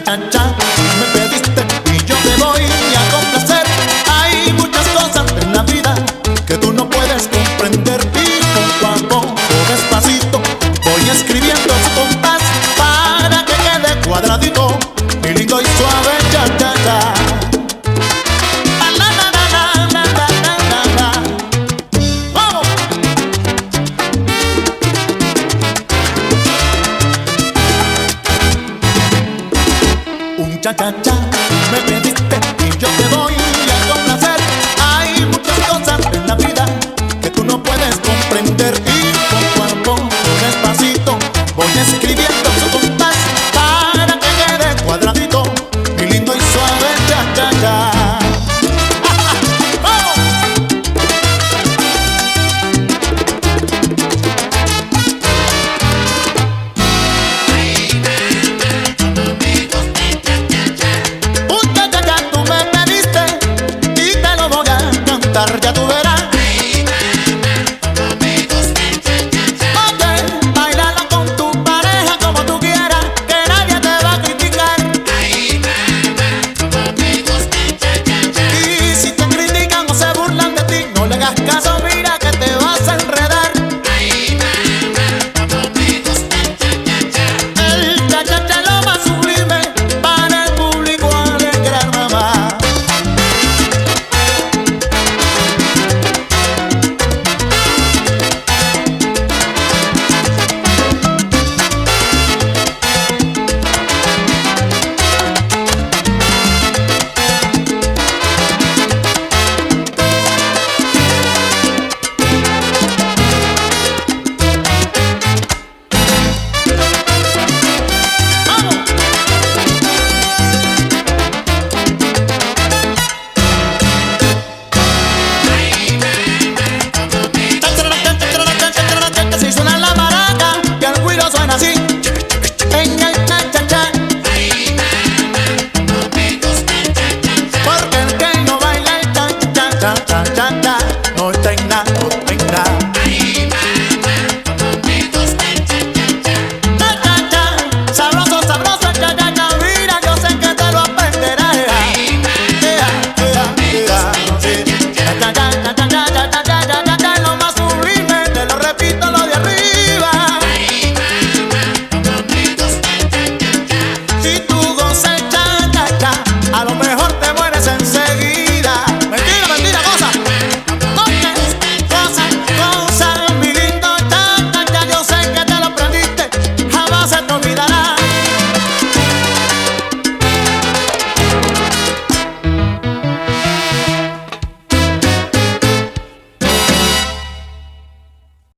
cha cha cha, me pediste y yo te voy a complacer. Hay muchas cosas en la vida que tú no puedes comprender y poco a poco, despacito, voy escribiendo su compás para que quede cuadradito y lindo y suave, cha cha cha. Un cha cha cha, me pediste y yo te voy a complacer. Hay muchas cosas en la vida que tú no puedes comprender y poco a poco, despacito, voy escribiendo su compás para que quede cuadradito y lindo y suave, cha cha cha. Ya tú